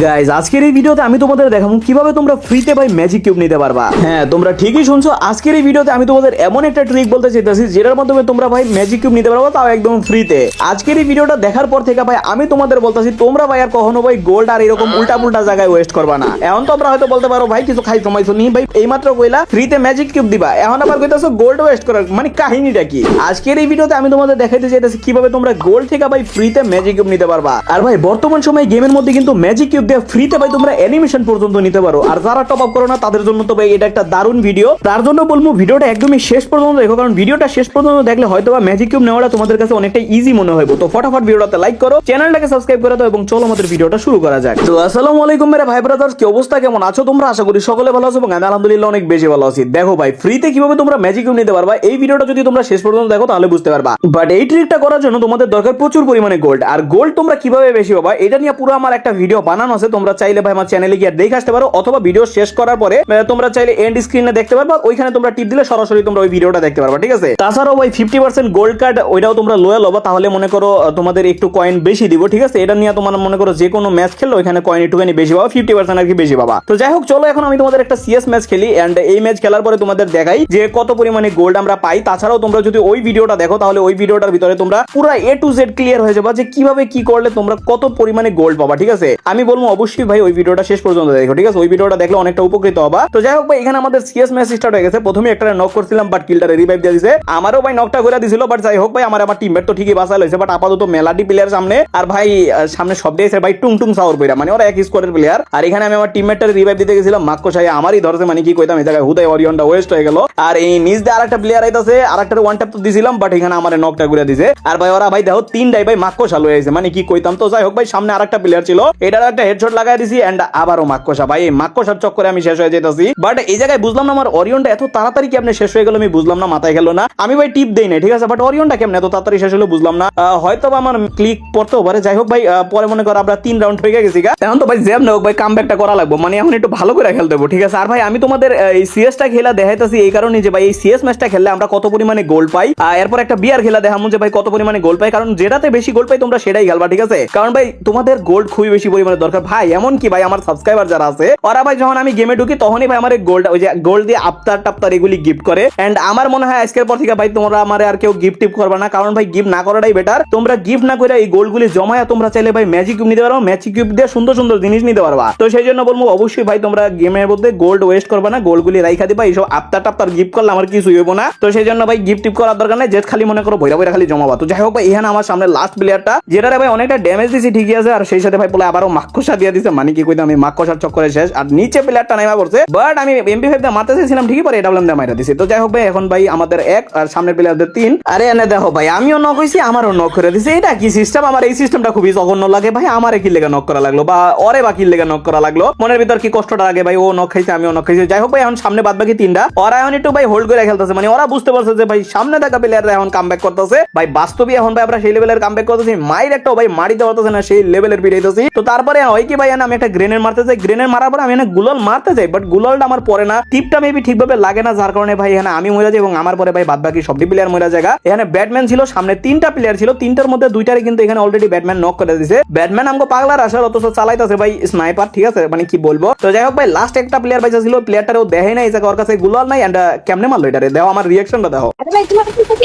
Guys আজকের এই ভিডিওতে আমি তোমাদের দেখাবো কিভাবে তোমরা ফ্রিতে ভাই ম্যাজিক কিউব নিতে পারবা। হ্যাঁ তোমরা ঠিকই শুনছো, আজকের এই ভিডিওতে আমি তোমাদের এমন একটা ট্রিক বলতে চাইতেছি যেটার মাধ্যমে তোমরা ভাই ম্যাজিক কিউব নিতে পারবা, তাও একদম ফ্রিতে। আজকের এই ভিডিওটা দেখার পর থেকে ভাই আমি তোমাদের বলতেছি তোমরা ভাই আর কখনো ভাই গোল্ড আর এরকম উল্টা পুল্টা জায়গায় ওয়েস্ট করবা না। এখন তোমরা হয়তো বলতে পারো ভাই কিছু খাই কমাইছো নি ভাই, এইমাত্র কইলা ফ্রিতে ম্যাজিক কিউব দিবা, এখন আবার কইতাছো গোল্ড ওয়েস্ট করার, মানে কাহিনীটা কি? আজকের এই ভিডিওতে আমি তোমাদের দেখাইতে চাইতেছি কিভাবে তোমরা গোল্ড থেকে ভাই ফ্রিতে ম্যাজিক কিউব নিতে পারবা। আর ভাই বর্তমান সময়ে গেমের মধ্যে কিন্তু ম্যাজিক কিউব দিয়ে ফ্রিতে ভাই তোমরা অ্যানিমেশন পর্যন্ত নিতে পারো। আর যারা টপ আপ করো না তাদের জন্য তো ভাই এটা একটা দারুণ ভিডিও। তার জন্য বলবো ভিডিওটা একদমই শেষ পর্যন্ত দেখো, কারণ ভিডিওটা শেষ পর্যন্ত দেখলে হয়তো বা ম্যাজিক কিউব নেওয়াটা তোমাদের কাছে অনেকটা ইজি মনে হবে। তো ফটাফট ভিডিওটাতে লাইক করো, চ্যানেলটাকে সাবস্ক্রাইব করে দাও এবং চলো আমাদের ভিডিওটা শুরু করা যাক। তো আসসালামু আলাইকুম মেরা ভাই ব্রাদার্স, কি অবস্থা, কেমন আছো তোমরা? আশা করি সকলে ভালো আছো এবং আমি আলহামদুলিল্লাহ অনেক বেশি ভালো আছি। দেখো ভাই ফ্রিতে কিভাবে তোমরা ম্যাজিক কিউব নিতে পারবা, এই ভিডিওটা যদি তোমরা শেষ পর্যন্ত দেখো তাহলে বুঝতে পারবা। বাট এই ট্রিকটা করার জন্য তোমাদের দরকার প্রচুর পরিমাণে গোল্ড। আর গোল্ড তোমরা কিভাবে বেশি পাবা এটা নিয়ে পুরো আমার একটা ভিডিও বানানো আছে, তোমরা চাইলে ভাই আমার চ্যানেলে গিয়ে দেখে আসতে পারো, অথবা ভিডিও শেষ করার পরে তোমরা চাইলে এন্ড স্ক্রিনে দেখতে পারবা, ওইখানে তোমরা টিপ দিলে সরাসরি তোমরা ওই ভিডিওটা দেখতে পারবা, ঠিক আছে? তাছাড়াও ভাই 50% গোল্ড কার্ড ওইটাও তোমরা লোয়াল হবা, তাহলে মনে করো তোমাদের একটু কয়েন বেশি দিব, ঠিক আছে? এটা নিয়ে তোমার মনে করো যে কোনো ম্যাচ খেললে ওইখানে কয়েন একটুখানি বেশি পাবা, 50% আর কি বেশি পাবা। তো যাই হোক চলো এখন আমি তোমাদের একটা সিএস ম্যাচ খেলি, এন্ড এই ম্যাচ খেলার পরে তোমাদের দেখাই যে কত পরিমাণে গোল্ড আমরা পাই। তাছাড়াও তোমরা যদি ওই ভিডিওটা দেখো তাহলে ওই ভিডিওটার ভিতরে তোমরা পুরো A to Z ক্লিয়ার হয়ে যাবে যে কিভাবে কি করলে তোমরা কত পরিমাণে গোল্ড পাবা, ঠিক আছে? আমি বলবো অবশ্যই ভাই ওই ভিডিওটা শেষ পর্যন্ত দেখো, ঠিক আছে? ওই ভিডিওটা দেখলে অনেকটা উপকৃত হবা। তো যাই হোক ভাই এখানে আমাদের সিএস ম্যাচ স্টার্ট হয়ে গেছে। প্রথমে একটা নক করছিলাম বাট কিলটারে রিভাইভ দিয়ে দিয়েছে, আমারও ভাই নকটা করে দিছিল, বাট যাই হোক ভাই আমার টিমমেট তো ঠিকই বাঁচা লইছে। বাট আপাতত মেলাডি প্লেয়ার সামনে, আর ভাই সামনে সব দিয়েছে ভাই টুং টুং সাউর বইরা, মানে ওরা এক স্কোয়ারের প্লেয়ার। আর এখানে আমি আমার টিমমেটটারে রিভাইভ দিতে গেছিলাম, মাক্কো সাই আমারই ধরছে, মানে কি কইতাম এই জায়গায় হুদাই অরিয়নটা ওয়েস্ট হয়ে গেল। আর এই নিচ দিয়ে আরেকটা প্লেয়ার আইতাছে, আরেকটার ওয়ান ট্যাপ তো দিছিলাম, বাট এখানে আমার নকটা করে দিছে। আর ভাই ওরা ভাই দেখো তিনটাই ভাই মাক্কো সাল হয়েছে, মানে কি কইতাম। তো যাই হোক ভাই সামনে আরেকটা প্লেয়ার ছিল, এটার একটা হেডশট লাগাই দিছি, এন্ড আবারও মাক্কোসা। ভাই এই মাক্কোসার চক্করে আমি শেষ হয়ে যেতেছি। বাট এই জায়গায় বুঝলাম না আমার অরিয়নটা এত তাড়াতাড়ি কেমনে শেষ হয়ে গেল, আমি বুঝলাম না, মাথায় গেল না। আমি ভাই টিপ দেই না, ঠিক আছে? বাট অরিয়নটা কেমনে এত তাড়াতাড়ি শেষ হলো বুঝলাম না, হয়তো আমার ক্লিক পড়তেও পারে। যাই হোক ভাই পরে মনে করো আমরা 3 রাউন্ড হয়ে গেছি, এখন তো ভাই জ্যাম না হোক ভাই কামব্যাকটা করা লাগবে, মানে এখন একটু ভালো করে খেলতে হবে, ঠিক আছে? আর ভাই আমি তোমাদের এই সিএসটা খেলা দেখাইতেছি এই কারণে যে ভাই এই সিএস ম্যাচটা খেললে আমরা কত পরিমাণে গোল পাই, এরপর একটা বিয়ার খেলা দেখামু যে ভাই কত পরিমাণে গোল পাই, কারণ যেটাতে বেশি গোল পাই তোমরা সেটাই খেলবা, ঠিক আছে? কারণ ভাই তোমাদের গোল্ড খুবই বেশি পরিমাণে দরকার ভাই। এমন কি ভাই আমার সাবস্ক্রাইবার যারা আছে ওরা ভাই যখন আমি গেমে ঢুকি তখনই ভাই আমার গোল্ড, ওই যে গোল্ড দিয়ে আফতার টাফতার এগুলি গিফট করে। এন্ড আমার মনে হয় আজকের পর থেকে ভাই তোমরা আমারে আর কেউ গিফট টিপ করবে না, কারণ ভাই গিফট না করাটাই বেটার। তোমরা গিফট না করে এই গোল্ডগুলি জমায়া তোমরা চাইলে ভাই ম্যাজিক কিউব নিতে পারো, ম্যাজিক কিউব দিয়ে সুন্দর সুন্দর জিনিস নিতে পারবা। তো সেই জন্য বলবো অবশ্যই ভাই তোমরা গেমের মধ্যে গোল্ড ওয়েস্ট করবে না, গোল্ডগুলি রাইখা দিবা। এইসব আফতার টাফতার গিফট করলে আমার কিছুই হইব না। তো সেই জন্য ভাই গিফট টিপ করার দরকার নাই, যে খালি মনে করো ভৈরা ভৈরা খালি জমাবা। তো যাই হোক ভাই এখানে আমার সামনে লাস্ট প্লেয়ারটা, যেটারে ভাই অনেকটা ড্যামেজ দিছি, ঠিকই আছে? আর সেই সাথে ভাই বলে আবারও মাক্কোসা দিয়ে দিছে, মানে কি কইতাম আমি মাক্কোসার চক্করে শেষ। আর নিচে প্লেয়ারটা নাইমা পড়ছে, বাট আমি MP5 দিয়ে মারতে চাইছিলাম ঠিকই, পরে এটা বললাম দিয়ে মাইরা দিছি। তো যাই হোক ভাই এখন ভাই আমাদের 1 আর সামনের প্লেয়ারদের 3। আরে এনে দেখো ভাই আমিও নক হইছি, আমারও নক করে দিছে। এটা কি সিস্টেম? আমার এই সিস্টেমটা খুবই জঘন্য লাগে ভাই। আমারে কি লেগে নক করা লাগলো, বা ওরে বা কি লেগে নক করা লাগলো, মনের ভিতর কি কষ্টটা লাগে ভাই। ও নক খাইছে আমিও নক খাইছি। যাই হোক ভাই এখন সামনে বাদ বাকি 3টা, ওরা এখন একটু ভাই হোল্ড করে খেলতেছে, মানে ওরা বুঝতে পারছে যে ভাই সামনে থাকা প্লেয়াররা এখন কামব্যাক করতেছে। ভাই বাস্তবে এখন ভাই আমরা সেই লেভেলের কামব্যাক করতেছি, মাইর একটা ভাই মারিতে পারতেছে না, সেই লেভেলের পিটাইতেছি। তো তারপরে হয় কি ভাই আমি একটা গ্রেনেড মারতে যাই, গ্রেনেড মারার পরে আমি এখানে গুলাল মারতে যাই, বাট গুলালটা আমার পরে না, টিপটা মেবি ঠিকভাবে লাগে না, যার কারণে ভাই এখানে আমি মরে যাই এবং আমার পরে ভাই বাদ বাকি সবটি প্লেয়ার মরে যায়। এখানে ব্যাটম্যান ছিল, সামনে 3টা প্লেয়ার ছিল, 3টার মধ্যে 2টারে কিন্তু এখানে অলরেডি ব্যাটম্যান নক করে দিয়েছে। ব্যাটম্যান আমগো পাগলার আসার অথচ চালাইতেছে ভাই স্নাইপার, ঠিক আছে? মানে কি বলবো। তো যাই হোক ভাই লাস্ট একটা প্লেয়ার বাইচা ছিল, প্লেয়ারটারও দেখাই না এই জায়গা, ওর কাছে গুলাল নাই। এন্ড কেমনে মারলো এটারে, দেখো আমার রিঅ্যাকশনটা দেখো।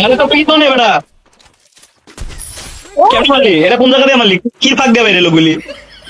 আরে তো পিছনে বেটা কেন মারলি? এটা কোন জায়গা দিয়ে মারলি? কি ফাঁক দিয়ে বেরেলো গুলি?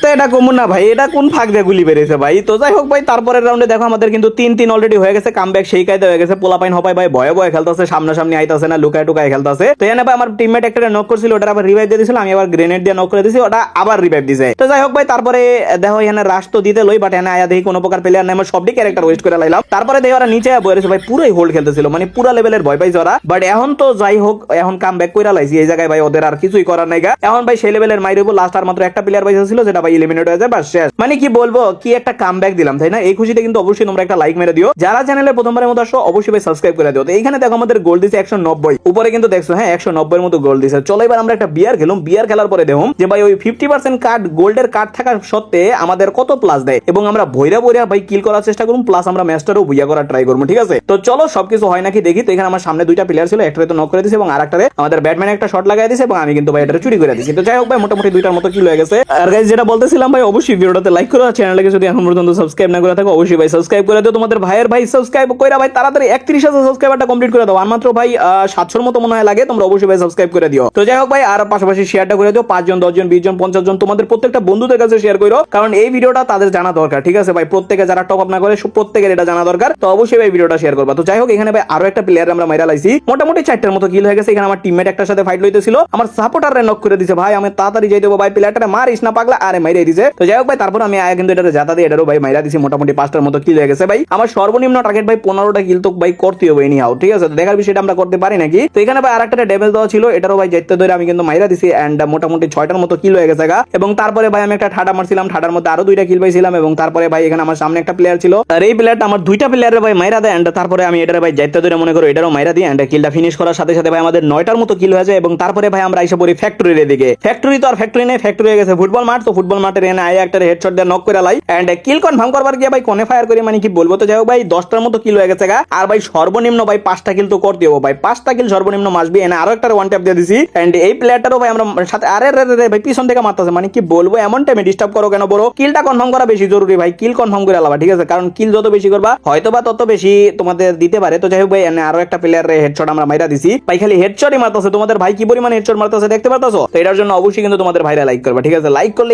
তো এটা কমন না ভাই, এটা কোন ফাঁক দিয়ে গুলি বেরিয়েছে ভাই। তো যাই হোক ভাই তারপরের রাউন্ডে দেখো আমাদের কিন্তু 3-3 অলরেডি হয়ে গেছে, কামব্যাক সেই কায়দা হয়ে গেছে। পোলাপাইন হপাই ভাই ভয়ে ভয়ে খেলতেছে, সামনাসামনি আইতাছে না, লুকায় টুকায় খেলতেছে। তো এখানে ভাই আমার টিমমেট একটা নক করছিল, ওটা আবার রিভাইভ দিয়ে দিয়েছিল, আমি আবার গ্রেনেড দিয়ে নক করে দিয়েছি, ওটা আবার রিভাইভ দিয়েছে। তো যাই হোক ভাই তারপরে দেখো এখানে রাশ তো দিতে লই, বাট এখানে আয়া দেখি কোনো প্রকার প্লেয়ার নাই, আমার সবটি ক্যারেক্টার ওয়েস্ট করে লাইলাম। তারপরে দেখো ওরা নিচে বসে ভাই পুরোই হোল্ড খেলতেছিল, মানে পুরো লেভেলের ভয় পাইছে ওরা। বাট এখন তো যাই হোক এখন কামব্যাক কইরা লাইছি এই জায়গায় ভাই, ওদের আর কিছুই করার নাই গা। এখন ভাই সেই লেভেলের মাইর হইব, লাস্ট আর মাত্র একটা প্লেয়ার বাইসা ছিল, যেটা ভাই এলিমিনেট হয়ে যায়, বাস শেষ। মানে কি বলবো, কি একটা কামব্যাক দিলাম তাই না? এই খুশিতে কিন্তু অবশ্যই তোমরা একটা লাইক মেরে দিও, যারা চ্যানেলে প্রথমবারের মতো আসো অবশ্যই ভাই সাবস্ক্রাইব করে দিও। তো এইখানে দেখো আমাদের গোল দিছে 190, উপরে কিন্তু দেখছো হ্যাঁ 190 এর মতো গোল দিছে। চলো এবার আমরা একটা বিয়ার খেলুম, বিয়ার খেলার পরে দেখুন যে ভাই ওই 50% কার্ড গোল্ডের কার্ড থাকার সত্ত্বে আমাদের কত প্লাস দেয়, এবং আমরা ভৈরা ভৈরা ভাই কিল করার চেষ্টা করুম, প্লাস আমরা ম্যাচটারও বুইয়া করার ট্রাই করবো, ঠিক আছে? তো চলো সবকিছু হয় নাকি দেখি। তো এখানে আমার সামনে 2টা প্লেয়ার ছিল, একটারে তো নক করে দিয়েছে এবং আরেকটারে আমাদের ব্যাটম্যান একটা শট লাগাই দিয়েছে এবং আমি কিন্তু ভাই এটা চুরি করে দিয়েছি। তো যাই হোক ভাই মোটামুটি 2টার মতো কিল হয়ে গেছে। আর গাইস যেটা বলতে বলতেছিলাম ভাই অবশ্যই ভিডিওটাতে লাইক করো, আর চ্যানেলটাকে যদি এখন পর্যন্ত সাবস্ক্রাইব না করে থাকো অবশ্যই ভাই সাবস্ক্রাইব করে দিও। তোমাদের ভাইয়ের ভাই সাবস্ক্রাইব কইরা ভাই তাড়াতাড়ি 31,000 সাবস্ক্রাইবারটা কমপ্লিট করে দাও। আর মাত্র ভাই 700 মতো মনে হয় লাগে, তোমরা অবশ্যই ভাই সাবস্ক্রাইব করে দিও। তো যাই হোক ভাই, আর পাশাপাশি শেয়ারটা করে দিও 5 জন 10 জন 20 জন 50 জন তোমাদের প্রত্যেকটা বন্ধুদের কাছে শেয়ার করো, কারণ এই ভিডিওটা তাদের জানা দরকার। ঠিক আছে ভাই, প্রত্যেকে যারা টপ আপ না করে প্রত্যেকের এটা জানা দরকার। তো অবশ্যই ভাই ভিডিওটা শেয়ার করবা। তো যাই হোক, এখানে ভাই আরো একটা প্লেয়ার আমরা মাইরা লাইছি, মোটামুটি 4টার মতো কিল হয়ে গেছে। এখানে আমার টিমমেট একটার সাথে ফাইট লইতেছিল, আমার সাপোর্টাররে নক করে দিয়েছে। ভাই আমি তাড়াতাড়ি যাই দেবো ভাই, প্লেয়ারটা মারিস না পাগলা, আরে মাইরে দিয়েছে। তো যাই হোক ভাই, তারপর আমি আগে কিন্তু এটা জাতা দিয়ে এটারও ভাই মাইরা দিছি, মোটামুটি 5টার মতো কিল হয়ে গেছে। ভাই আমার সর্বনিম্ন টার্গেট ভাই 15টা কিল তো ভাই করতে হবে এনি হাউ। ঠিক আছে, তো দেখার বিষয়টা আমরা করতে পারি নাকি। তো এখানে ভাই আরেকটা ড্যামেজ দেওয়া ছিল, এটারও ভাই যেতে ধরে আমি কিন্তু মাইরা দিছি, এন্ড মোটামুটি 6টার মতো কিল হয়ে গেছে গা। এবং তারপরে ভাই আমি একটা ঠাডা মারছিলাম, ঠাডার মধ্যে আরো 2টা কিল পাইছিলাম। এবং তারপরে ভাই এখানে আমার সামনে একটা প্লেয়ার ছিল, আর এই প্লেয়ারটা আমার 2টা প্লেয়ারের ভাই মাইরা দেয়, এন্ড তারপরে আমি এটারে ভাই যেতে ধরে মনে করো এটারও মাইরা দিই, এন্ড কিলটা ফিনিশ করার সাথে সাথে ভাই আমাদের 9টার মতো কিল হয়ে যায়। এবং তারপরে ভাই আমরা এসে পড়ি ফ্যাক্টরির দিকে। ফ্যাক্টরি তো আর ফ্যাক্টরি নেই, ফ্যাক্টরি হয়ে গেছে ফুটবল মাঠ। তো ফুটবল মাঠের এনে আয় একটা হেডশট দিয়ে নক করে লাই, এন্ড কিল কনফার্ম করবার গিয়ে ভাই কোনে ফায়ার করি, মানে কি বলবো। তো যাই হোক ভাই 10টার মতো কিল হয়ে গেছে গা। আর ভাই সর্বনিম্ন ভাই 5টা কিল তো করতে হবে ভাই, 5টা কিল সর্বনিম্ন মাসবি। এনে আরো একটা ওয়ান ট্যাপ দিয়ে দিছি, এন্ড এই প্লেয়ারটারও ভাই আমরা সাথে আরে রে ভাই পিছন থেকে মারতেছে, মানে কি বলবো, এমন টাইমে ডিস্টার্ব করো কেন বড়। কিলটা কনফার্ম করা বেশি জরুরি ভাই, কিল কনফার্ম করে আলাবা। ঠিক আছে, কারণ কিল যত বেশি করবা হয়তো বা তত বেশি তোমাদের দিতে পারে। তো যাই হোক ভাই, এনে আরো একটা প্লেয়ারের হেডশট আমরা মাইরা দিছি ভাই, খালি হেডশটই মারতেছে। তোমাদের ভাই কি পরিমাণে হেডশট মারতেছে দেখতে পারতেছো। তো এটার জন্য অবশ্যই কিন্তু তোমাদের ভাইরা লাইক করবা। ঠিক আছে, লাইক করলে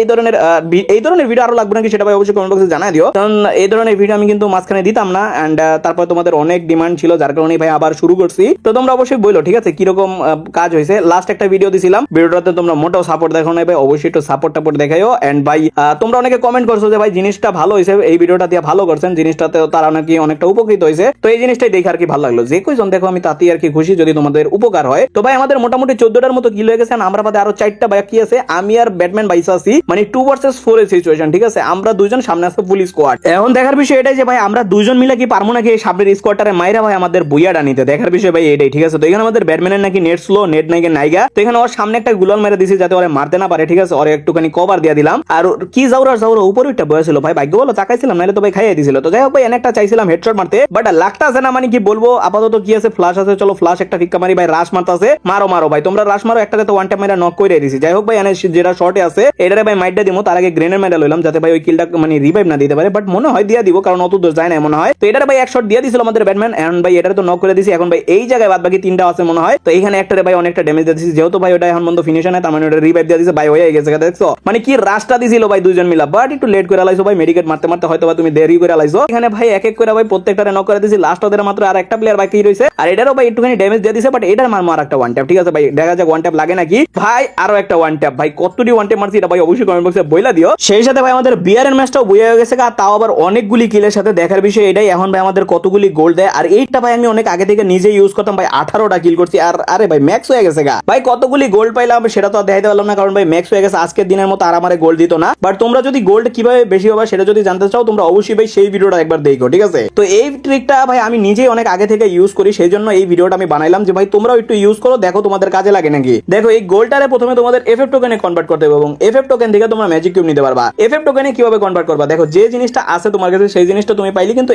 এই ধরনের ভিডিও আরো লাগবে নাকি সেটা ভাই অবশ্যই কমেন্ট বক্সে জানাই দিও, কারণ এই ধরনের ভিডিও আমি কিন্তু মাঝখানে দিতাম না, এন্ড তারপর তোমাদের অনেক ডিমান্ড ছিল, যার কারণে ভাই আবার শুরু করছি। তো তোমরা অবশ্যই বলো ঠিক আছে কিরকম কাজ হয়েছে। লাস্ট একটা ভিডিও দিছিলাম, ভিডিওটাতে তোমরা মোটেও সাপোর্ট দেখো না ভাই, অবশ্যই একটু সাপোর্ট দেখাইও। এন্ড ভাই তোমরা অনেকে কমেন্ট করছো যে ভাই জিনিসটা ভালো হয়েছে, এই ভিডিওটা দিয়ে ভালো করছেন, জিনিসটাতে তারা নাকি অনেকটা উপকৃত হয়েছে। তো এই জিনিসটাই দেখে আর কি ভালো লাগলো, যে কয়জন দেখো আমি তাতেই আর কি খুশি যদি তোমাদের উপকার হয়। তো ভাই আমাদের মোটামুটি 14টার মতো কিল হয়ে গেছে, আমরা বাদে আরো 4টা বাকি আছে। আমি আর ব্যাটম্যান বাইসা আছি, মানে 2 ভার্সেস 4 এর সিচুয়েশন। ঠিক আছে, আমরা দুইজন, সামনে আছে ফুল স্কোয়াড। এখন দেখার বিষয় এটাই যে ভাই আমরা দুইজন মিলে কি পারবো নাকি এই সামনের স্কোয়াডটারে মাইরা ভাই আমাদের বুইয়াটা নিতে। দেখার বিষয় ভাই এটাই। ঠিক আছে, তো এখানে আমাদের ব্যাটম্যানের নাকি নেট স্লো, নেট নাকি নাইগা। তো এখানে ওর সামনে একটা গুলাল মেরে দিছি যাতে ওরে মারতে না পারে। ঠিক আছে, ওরে একটুখানি কভার দিয়ে দিলাম। আর কি যাওরা উপরে একটা বসেছিল ভাই, ভাগ্য বলো তাকাইছিলাম, নাহলে তো ভাই খাইয়ে দিছিল। তো যাই হোক ভাই একটা চাইছিলাম হেডশট মারতে, বাট লাগতা আছে না, মানে কি বলবো। আপাতত কি আছে, ফ্লাশ আছে, চলো ফ্লাশ একটা ফিক্কা মারি ভাই। রাশ মারতাছে, মারো ভাই, তোমরা রাশ মারো। একটাতে তো ওয়ান ট্যাপ মেরা নক করে দিছি। যাই হোক ভাই এনে যেটা শর্টে আছে এটারে ভাই মাইটটা দিমু, তার আগে গ্রেনেড মেডা লইলাম যাতে ভাই ওই কিলটা মানে রিভাইভ না দিতে পারে, বাট মনে হয় দিয়া দিব, কারণ অত দূর যায় না মনে হয়। তো এটারে ভাই এক শট দিয়ে দিছিল আমাদের ব্যাটম্যান, এন্ড ভাই এটারে তো নক করে দিছি। এখন ভাই এই জায়গায় বাদ বাকি 3টা আছে মনে হয়। তো এইখানে একটারে ভাই অনেকটা ড্যামেজ দিয়ে দিছি, যেহেতু ভাই ওটা এখন বন্ধ ফিনিশন হয়, তার মানে ওটা রিভাইভ দিয়ে দিছে ভাই, হয়ে গেছে। দেখছো মানে কি রাশটা দিছিল ভাই দুইজন মিলা, বাট একটু লেট করে আলাইছো ভাই, মেডিকেট মারতে মারতে হয়তো বা তুমি দেরি করে আলাইছো। এখানে ভাই এক এক করে ভাই প্রত্যেকটারে নক করে দিছি। লাস্ট ওদের মাত্র আর একটা প্লেয়ার বাকি রইছে, আর এটারও ভাই একটুখানি ড্যামেজ দিয়ে দিছে, বাট এটার মার একটা ওয়ান ট্যাপ। ঠিক আছে ভাই, দেখা যাক ওয়ান ট্যাপ লাগে নাকি। ভাই আরো একটা ওয়ান ট্যাপ ভাই, কতটি ওয়ান ট্যাপ মারছি এটা ভাই অবশ্যই কমেন্ট বক্সে বইলা দিও। সেই সাথে ভাই আমাদের বিয়ারের ম্যাচটাও বইয়া হয়ে গেছে, আর তাও আবার অনেকগুলি কিলের সাথে। দেখার বিষয় এটাই এখন ভাই আমাদের কতগুলি গোল দেয়। আর এইটা ভাই আমি অনেক আগে থেকে নিজে ইউজ করতাম ভাই, 18টা কিল করছি। আর আরে ভাই ম্যাক্স হয়ে গেছে গা ভাই, কতগুলি গোল্ড পাইলাম সেটা তো আর দেখাইতে পারলাম না, কারণ ভাই ম্যাক্স হয়ে গেছে। আজকের দিনের মতো আর আমারে গোল্ড দিত না, বাট তোমরা যদি গোল্ড কিভাবে বেশি হবে সেটা যদি জানতে চাও, তোমরা অবশ্যই ভাই সেই ভিডিওটা একবার দেখো। ঠিক আছে, তো এই ট্রিকটা ভাই আমি নিজেই অনেক আগে থেকে ইউজ করি, সেই জন্য এই ভিডিওটা আমি বানাইলাম যে ভাই তোমরাও একটু ইউজ করো, দেখো তোমাদের কাজে লাগে নাকি। দেখো এই গোল্ডটারে প্রথমে তোমাদের এফএফ টোকেনে কনভার্ট করতে হবে, এবং এফএফ টোকেন থেকে তোমরা ম্যাজিক কিউব নিতে পারবা। এফএফ টোকেনে কিভাবে কনভার্ট করবা, দেখো যে জিনিসটা আছে তোমার কাছে সেই জিনিসটা তুমি পাইলে কিন্তু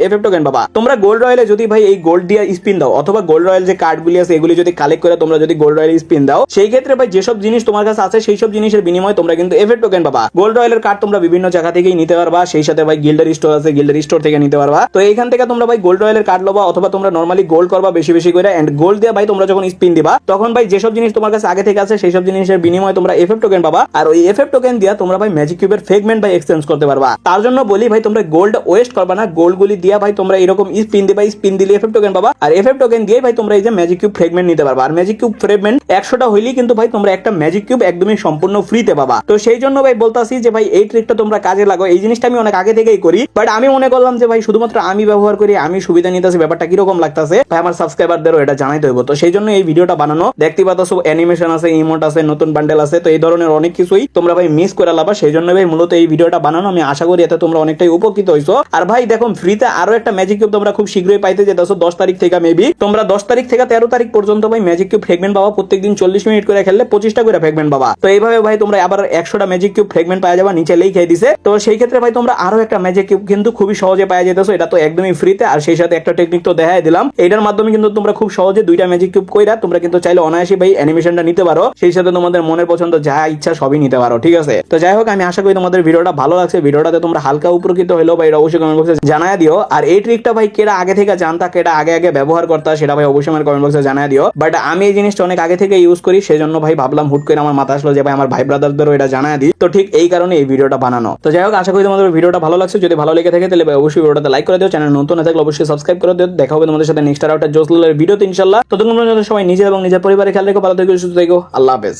এফএফ টোকেন পাবা। তোমরা গোল্ড রয়েলে যদি ভাই এই গোল্ড দিয়ে স্পিন দাও, অথবা গোল্ড রয়েল যে কার্ডগুলি আছে এগুলি যদি কালেক্ট করে তোমরা যদি গোল্ড রয়েল স্পিন দাও, সেই ক্ষেত্রে ভাই যেসব জিনিস তোমার কাছে আছে সেই সব জিনিসের বিনিময়ে তোমরা কিন্তু এফএফ টোকেন পাবা। গোল্ড রয়েলের কার্ড তোমরা বিভিন্ন জায়গা থেকেই নিতে পারবা, সেই সাথে ভাই গিল্ডের স্টোর আছে, গিল্ডের স্টোর থেকে নিতে পারবা। তো এইখান থেকে তোমরা ভাই গোল্ড রয়েলের কার্ড লবা, অথবা তোমরা নরমালি গোল্ড করবা বেশি বেশি করে, এন্ড গোল্ড দিয়ে ভাই তোমরা যখন স্পিন দিবা তখন ভাই যেসব জিনিস তোমার কাছে আগে থেকে আছে সেই সব জিনিসের বিনিময়ে তোমরা এফএফ টোকেন পাবা। আর ওই এফএফ টোকেন দিয়া তোমরা ভাই ম্যাজিক কিউবের ফ্রেগমেন্ট ভাই এক্সচেঞ্জ করতে পারবা। তার জন্য বলি ভাই তোমরা গোল্ড ওয়েস্ট করবা না, গোল্ড গুলি দিয়া ভাই তোমরা এরকম স্পিন দিবা, স্পিন দিলে এফএফ টোকেন পাবা, আর এফএফ টোকেন দিয়ে ভাই তোমরা এই যে ম্যাজিক কিউব ফ্রেগমেন্ট নিতে পারবা। আর ম্যাজিক কিউব ফ্রেগমেন্ট 100টা হইলেই কিন্তু ভাই তোমরা একটা ম্যাজিক কিউব একদমই সম্পূর্ণ ফ্রিতে পাবা। তো সেই জন্য ভাই বলতাছি যে ভাই এই ট্রিকটা তোমরা কাজে লাগাও। এই জিনিসটা আমি অনেক আগে থেকেই করি, বাট আমি মনে করলাম যে ভাই শুধুমাত্র আমি ব্যবহার করি, আমি সুবিধা নিতেছি, ব্যাপারটা কিরকম লাগতেছে ভাই আমার সাবস্ক্রাইবারদেরও এটা জানাইতে হইব। তো সেই জন্য এই ভিডিওটা বানানো। দেখতে পাচ্ছ অ্যানিমেশন আছে, ইমোট আছে, নতুন বান্ডেল আছে, তো এই ধরনের অনেক কিছুই তোমরা ভাই মিস করে লাবা। সেই জন্য ভাই মূলত এই ভিডিওটা বানানো। আমি আশা করি এতে তোমরা অনেকটাই উপকৃত হইছো। আর ভাই দেখো ফ্রিতে আরো একটা ম্যাজিক কিউব তোমরা খুব শীঘ্রই পাইতে যেতেছো 10 তারিখ থেকে, মেবি তোমরা 10 তারিখ থেকে 13 তারিখ পর্যন্ত ভাই ম্যাজিক কিউব ফ্রেগমেন্ট পাবা। প্রত্যেকদিন 40 মিনিট করে খেললে 25টা করে ফ্রেগমেন্ট পাবা। তো এইভাবে ভাই তোমরা আবার 100টা ম্যাজিক কিউব ফ্রেগমেন্ট পাওয়া যাবে, নিচে লিখে দিছে। তো সেই ক্ষেত্রে ভাই তোমরা আরো একটা ম্যাজিক কিউব কিন্তু খুবই সহজে পাওয়া যেতেছো, এটা তো একদমই ফ্রিতে। আর সেই সাথে একটা টেকনিক তো দেখাই দিলাম, এটার মাধ্যমে কিন্তু তোমরা খুব সহজে 2টা ম্যাজিক কিউব কইরা তোমরা কিন্তু চাইলে অনায়াসে ভাই অ্যানিমেশনটা নিতে পারো, সেই সাথে তোমাদের মনের পছন্দ যা ইচ্ছা সবই নিতে পারো। ঠিক আছে। আছে। তো যাই হোক, আমি আশা করি তোমাদের ভিডিওটা ভালো লাগছে। ভিডিওটাতে তোমরা হালকা উপকৃত হলেও ভাই এটা অবশ্যই কমেন্ট বক্সে জানায় দিও। আর এই ট্রিকটা ভাই কেরা আগে থেকে জানতা, কেটা আগে আগে ব্যবহার করতা, সেটা ভাই অবশ্যই আমার কমেন্ট বক্সে জানায় দিও। বাট আমি এই জিনিসটা অনেক আগে থেকে ইউজ করি, সেজন্য ভাই ভাবলাম হুট করে আমার মাথা আসলো যে ভাই আমার ভাই ব্রাদারদেরও এটা জানায় দিই। তো ঠিক এই কারণে এই ভিডিওটা বানানো। তো যাই হোক, আশা করি তোমাদের ভিডিওটা ভালো লাগছে। যদি ভালো লেগে থাকে তাহলে ভাই অবশ্যই ভিডিওটা লাইক করে দিও। চ্যানেল নতুন না থাকলে অবশ্যই সাবস্ক্রাইব করে দিও। দেখা হবে তোমাদের সাথে নেক্সট আর একটা জোস লেভেলের ভিডিওতে ইনশাআল্লাহ। ততক্ষণ পর্যন্ত সবাই নিজের এবং নিজের পরিবারের খেয়াল রেখো, ভালো থেকো, সুস্থ থেকো। আল্লাহ হাফেজ।